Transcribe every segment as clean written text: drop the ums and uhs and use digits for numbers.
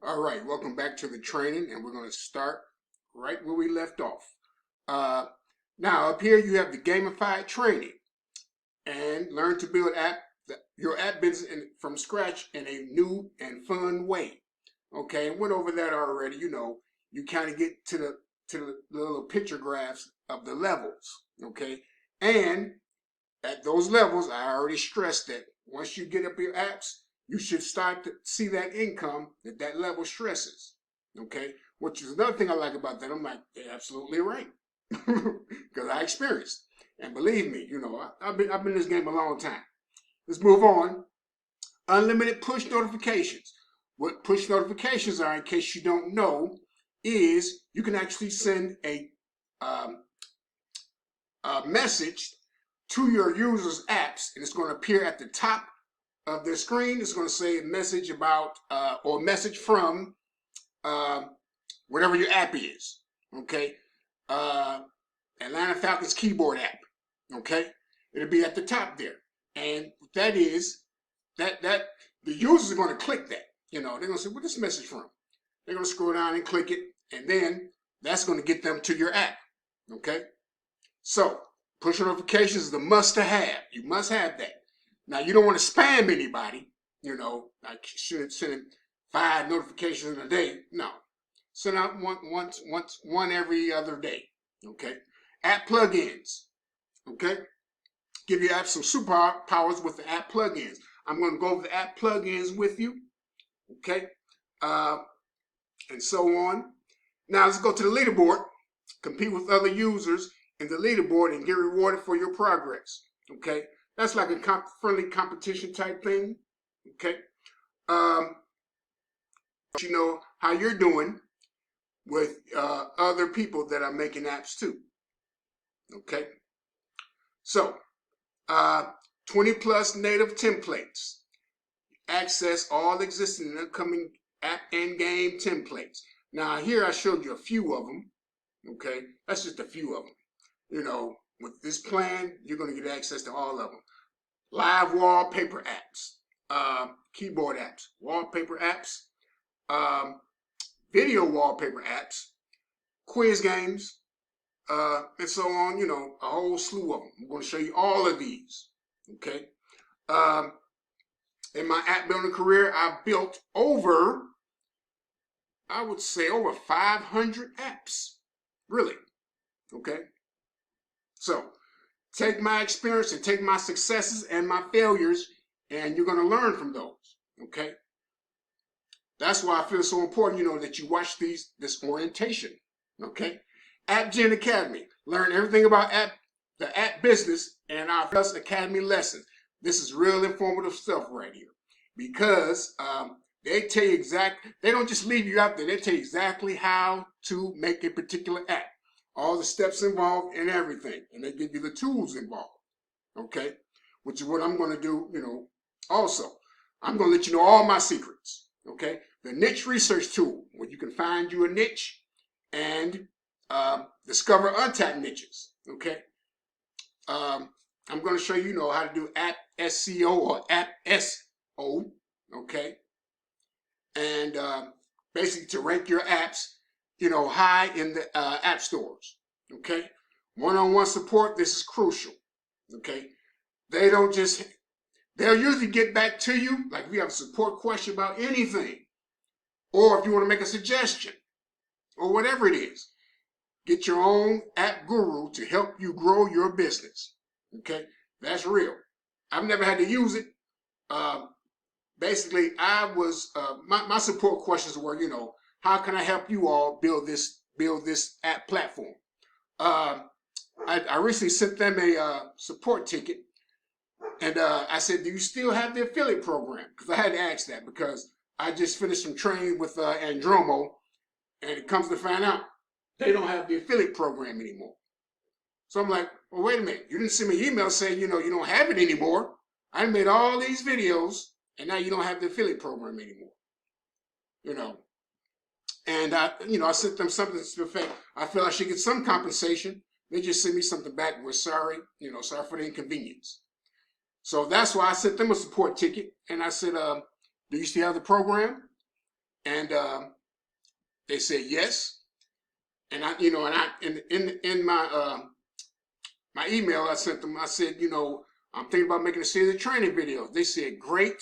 All right, welcome back to the training, and we're going to start right where we left off. Now, up here you have the gamified training and learn to build your app business from scratch in a new and fun way. Okay, and went over that already. You kind of get to the little picture graphs of the levels. Okay, and at those levels, I already stressed that once you get up your apps, you should start to see that income that level stresses. Okay, which is another thing I like about that. I'm like, they're absolutely right, because I experienced. And believe me, I've been in this game a long time. Let's move on. Unlimited push notifications. What push notifications are, in case you don't know, is you can actually send a message to your users' apps, and it's going to appear at the top of their screen. It's going to say a message about or a message from whatever your app is. Okay, Atlanta Falcons keyboard app. Okay, it'll be at the top there, and that is that the users are going to click that. They're going to say, "Where's this message from?" They're going to scroll down and click it, and then that's going to get them to your app. Okay, so push notifications is a must-have. You must have that. Now, you don't want to spam anybody, like sending 5 notifications in a day. No. Send out one every other day. Okay. App plugins. Okay. Give your app some superpowers with the app plugins. I'm going to go over the app plugins with you. Okay. And so on. Now, let's go to the leaderboard. Compete with other users in the leaderboard and get rewarded for your progress. Okay. That's like a friendly competition type thing. Okay. You know how you're doing with other people that are making apps too. Okay. So, 20 plus native templates. Access all existing and upcoming app and game templates. Now, here I showed you a few of them. Okay. That's just a few of them. With this plan, you're going to get access to all of them. Live wallpaper apps, keyboard apps, wallpaper apps, video wallpaper apps, quiz games, and so on, a whole slew of them. I'm going to show you all of these, okay? In my app building career, I built over 500 apps, really, okay? So, take my experience and take my successes and my failures, and you're going to learn from those, okay? That's why I feel so important, that you watch this orientation, okay? AppyGEN Academy. Learn everything about the app business and our Plus Academy lessons. This is real informative stuff right here, because they tell you they don't just leave you out there. They tell you exactly how to make a particular app. All the steps involved and everything. And they give you the tools involved. Okay? Which is what I'm going to do, also. I'm going to let you know all my secrets. Okay? The niche research tool, where you can find you a niche and discover untapped niches. Okay? I'm going to show you, how to do app SEO or app SO. Okay? And basically to rank your apps high in the app stores, okay? One-on-one support, this is crucial, okay? They'll usually get back to you, like if you have a support question about anything, or if you want to make a suggestion, or whatever it is. Get your own app guru to help you grow your business, okay? That's real. I've never had to use it. Basically, my support questions were, how can I help you all build this app platform? I recently sent them a support ticket, and I said, do you still have the affiliate program? Because I had to ask that, because I just finished some training with Andromo, and it comes to find out they don't have the affiliate program anymore. So I'm like, well, wait a minute. You didn't send me an email saying, you don't have it anymore. I made all these videos, and now you don't have the affiliate program anymore. And I sent them something to the effect, I feel I should get some compensation. They just sent me something back. We're sorry, sorry for the inconvenience. So that's why I sent them a support ticket. And I said, do you still have the program? And they said yes. And in my email I sent them, I said, I'm thinking about making a series of training videos. They said, great.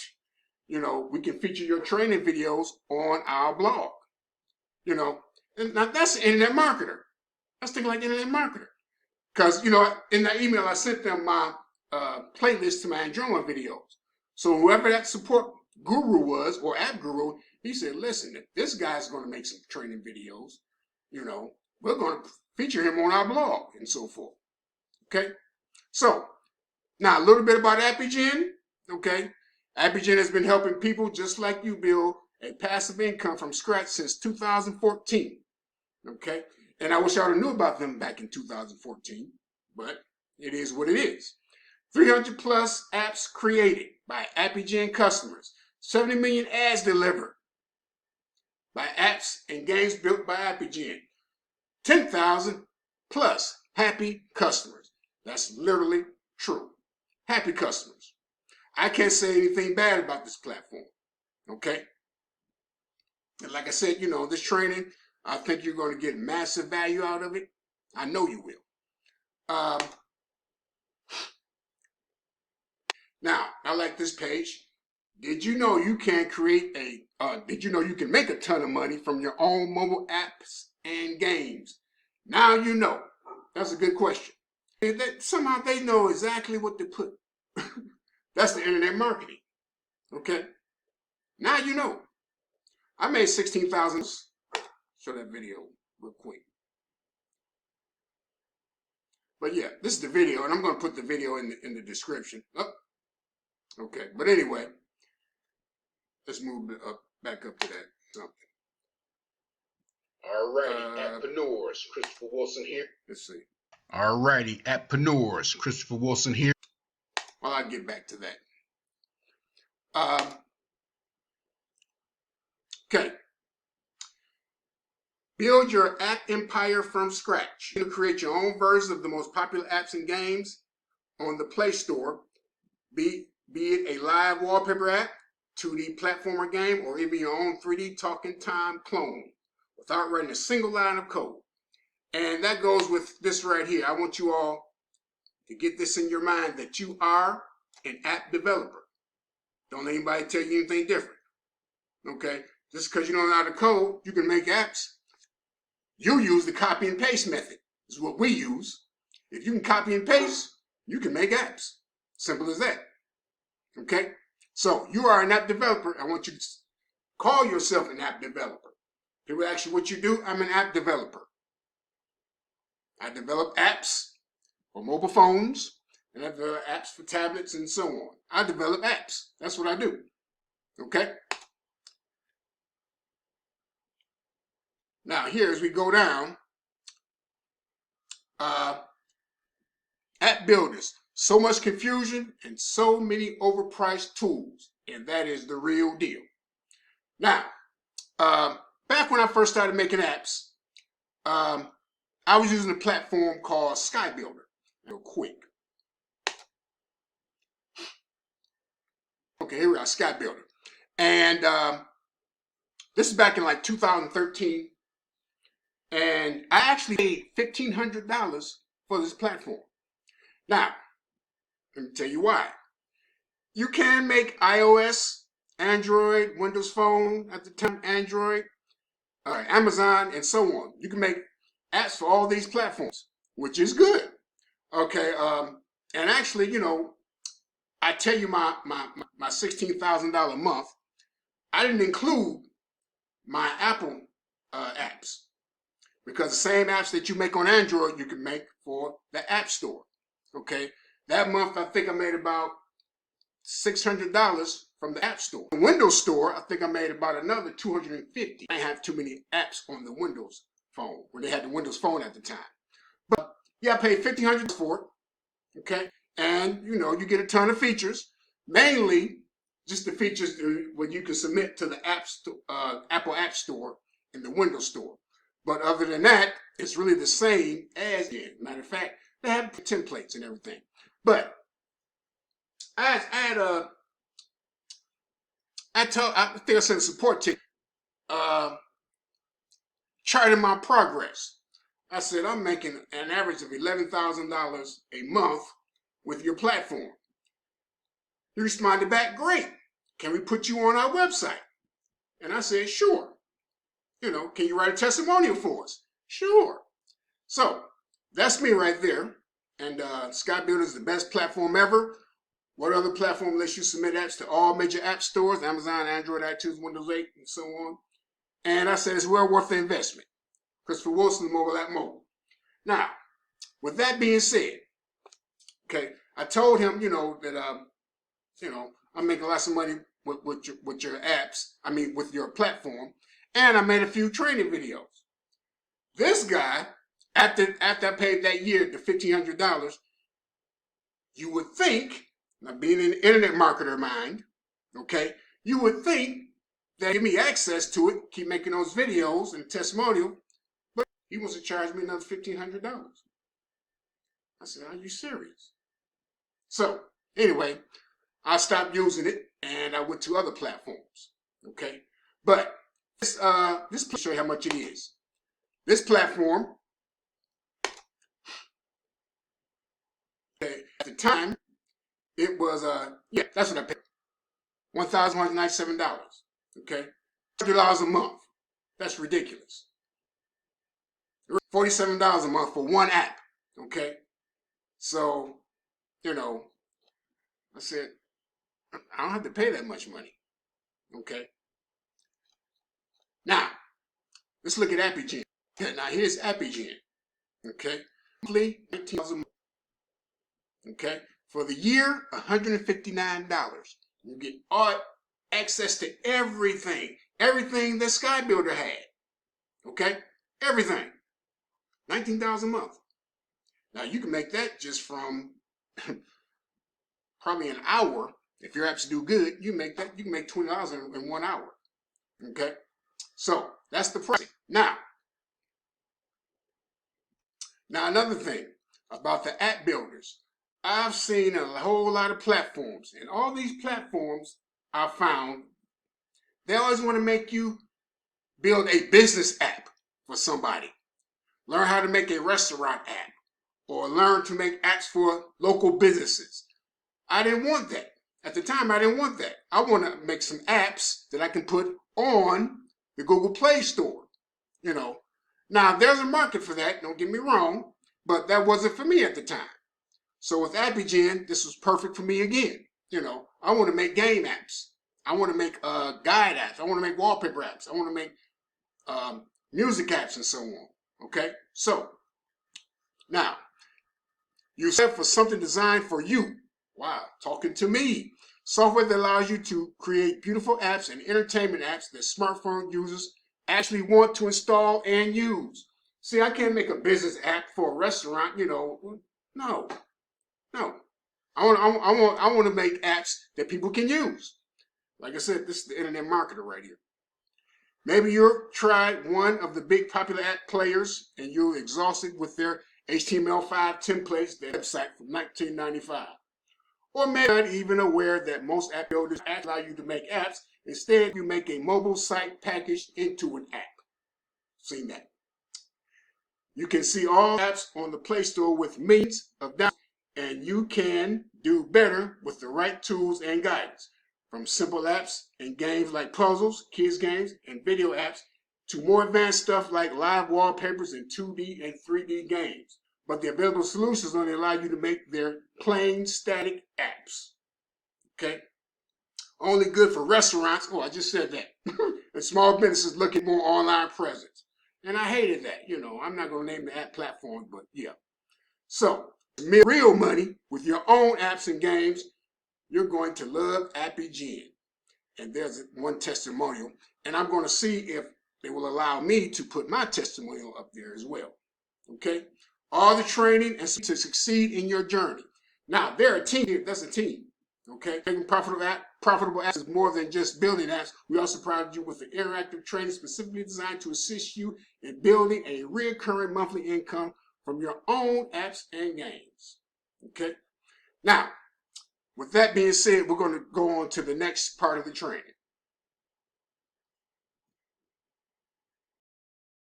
We can feature your training videos on our blog. And now that's an internet marketer. That's thinking like an internet marketer. Because, in that email, I sent them my playlist to my Andromo videos. So whoever that support guru was, or app guru, he said, listen, if this guy's going to make some training videos, we're going to feature him on our blog and so forth. Okay? So, now a little bit about AppyGEN. Okay? AppyGEN has been helping people just like you build a passive income from scratch since 2014. Okay? And I wish I would have knew about them back in 2014, but it is what it is. 300 plus apps created by AppyGEN customers. 70 million ads delivered by apps and games built by AppyGEN. 10,000 plus happy customers. That's literally true. Happy customers. I can't say anything bad about this platform. Okay? And like I said, this training, I think you're going to get massive value out of it. I know you will. Now, I like this page. Did you know you can you can make a ton of money from your own mobile apps and games? Now you know. That's a good question. Somehow they know exactly what to put. That's the internet marketing. Okay? Now you know. I made 16,000. Show that video real quick. But yeah, this is the video, and I'm going to put the video in the description. Oh, okay, but anyway, let's move back up to that something. Alrighty, Appreneurs, Christopher Wilson here. Let's see. Alrighty, Appreneurs, Christopher Wilson here. Well, I'll get back to that. Okay. Build your app empire from scratch. You can create your own version of the most popular apps and games on the Play Store, be it a live wallpaper app, 2D platformer game, or even your own 3D talking time clone without writing a single line of code. And that goes with this right here. I want you all to get this in your mind that you are an app developer. Don't let anybody tell you anything different. Okay? Just because you don't know how to code, you can make apps. You use the copy and paste method. This is what we use. If you can copy and paste, you can make apps. Simple as that. Okay? So you are an app developer. I want you to call yourself an app developer. People ask you what you do. I'm an app developer. I develop apps for mobile phones, and I develop apps for tablets and so on. I develop apps. That's what I do. Okay? Now, here as we go down, app builders. So much confusion and so many overpriced tools, and that is the real deal. Now, back when I first started making apps, I was using a platform called Sky Builder. Real quick. Okay, here we are, Sky Builder. And this is back in like 2013. And I actually paid $1,500 for this platform. Now, let me tell you why. You can make iOS, Android, Windows Phone, at the time Android, Amazon, and so on. You can make apps for all these platforms, which is good. Okay, and actually, I tell you my $16,000 a month, I didn't include my Apple apps. Because the same apps that you make on Android, you can make for the App Store. Okay? That month, I think I made about $600 from the App Store. The Windows Store, I think I made about another $250. I didn't have too many apps on the Windows Phone, when they had the Windows Phone at the time. But, yeah, I paid $1,500 for it. Okay? And, you get a ton of features. Mainly, just the features what you can submit to the Apple App Store and the Windows Store. But other than that, it's really the same as it. Matter of fact, they have templates and everything. But I think I sent a support ticket charting my progress. I said, I'm making an average of $11,000 a month with your platform. He responded back, great. Can we put you on our website? And I said, sure. Can you write a testimonial for us? Sure. So that's me right there. And Sky Builder is the best platform ever. What other platform lets you submit apps to all major app stores, Amazon, Android, iTunes, Windows 8, and so on? And I said it's well worth the investment. Christopher Wilson, Mobile App Mogul. Now, with that being said, okay, I told him, that, I'm making lots of money with your apps, with your platform, and I made a few training videos. This guy, after I paid that year the $1,500, you would think, now being an internet marketer mind, okay, you would think that give me access to it, keep making those videos and testimonial, but he wants to charge me another $1,500. I said, are you serious? So, anyway, I stopped using it and I went to other platforms, okay? But this will show you how much it is. This platform, okay, at the time, it was, that's what I paid, $1,197, okay? $100 a month. That's ridiculous. $47 a month for one app, okay? So, I said, I don't have to pay that much money, okay? Now, let's look at AppyGEN. Now, here's AppyGEN, okay? Monthly, $19 a month, okay? For the year, $159. You get all access to everything that Sky Builder had, okay? Everything, $19 a month. Now, you can make that just from probably an hour. If your apps do good, you can make $20 in 1 hour, okay? So, that's the pricing. Now, another thing about the app builders. I've seen a whole lot of platforms, and all these platforms I found, they always want to make you build a business app for somebody. Learn how to make a restaurant app, or learn to make apps for local businesses. I didn't want that. At the time, I didn't want that. I want to make some apps that I can put on the Google Play Store, Now, there's a market for that, don't get me wrong, but that wasn't for me at the time. So with AppyGEN, this was perfect for me again. I want to make game apps. I want to make guide apps. I want to make wallpaper apps. I want to make music apps and so on. Okay? So, now, you said for something designed for you. Wow, talking to me. Software that allows you to create beautiful apps and entertainment apps that smartphone users actually want to install and use. See, I can't make a business app for a restaurant, No. I want to make apps that people can use. Like I said, this is the internet marketer right here. Maybe you've tried one of the big popular app players and you're exhausted with their HTML5 templates, their website from 1995. Or maybe not even aware that most app builders allow you to make apps. Instead, you make a mobile site packaged into an app. Seen that? You can see all apps on the Play Store with millions of downloads, and you can do better with the right tools and guidance. From simple apps and games like puzzles, kids games, and video apps, to more advanced stuff like live wallpapers and 2D and 3D games. But the available solutions only allow you to make their plain static apps. Okay? Only good for restaurants. Oh, I just said that. And small businesses looking more online presence. And I hated that. I'm not going to name the app platform, but yeah. So, to make real money with your own apps and games, you're going to love AppyGEN. And there's one testimonial. And I'm going to see if they will allow me to put my testimonial up there as well. Okay? All the training and to succeed in your journey. Now, they're a team. That's a team. Okay? Making profitable apps is more than just building apps. We also provide you with an interactive training specifically designed to assist you in building a recurring monthly income from your own apps and games. Okay? Now, with that being said, we're going to go on to the next part of the training.